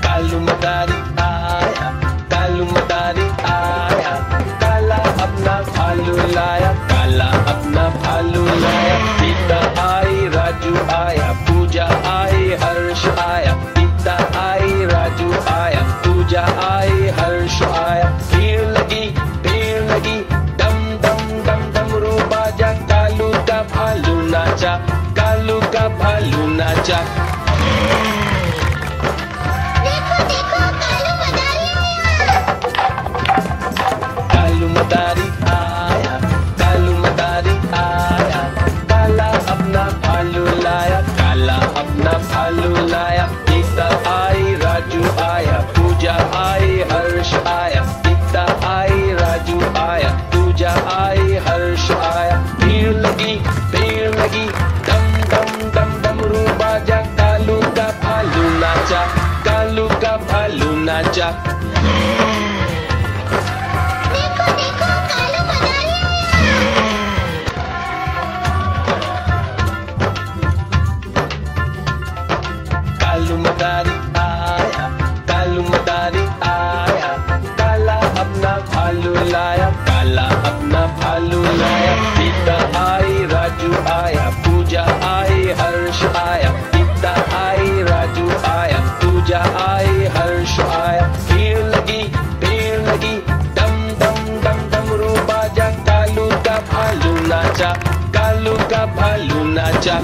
कालू मदारी आया, कालू नाचा। देखो देखो कालू मदारी आया। कालू मदारी आया, काला अपना भालू लाया, काला अपना भालू लाया। गीता आई, राजू आया, पूजा आई, हर्ष आया। गीता आई, राजू आया, पूजा आई, हर्ष आया। भीड़ लगी, डम डम डम डमरू बाजा। कालू का भालू नाचा, कालू का भालू नाचा। देखो देखो कालू मदारी आया। कालू मदारी आया, कालू मदारी आया, काला अपना भालू लाया, काला अपना भालू लाया। गीता आई, राजू आया, पूजा आई, हर्ष आया। गीता आई, राजू आया, पूजा आई, हर्ष आया। भीड़ लगी, डम डम डम डमरू बाजा। कालू का भालू नाचा, कालू का भालू नाचा।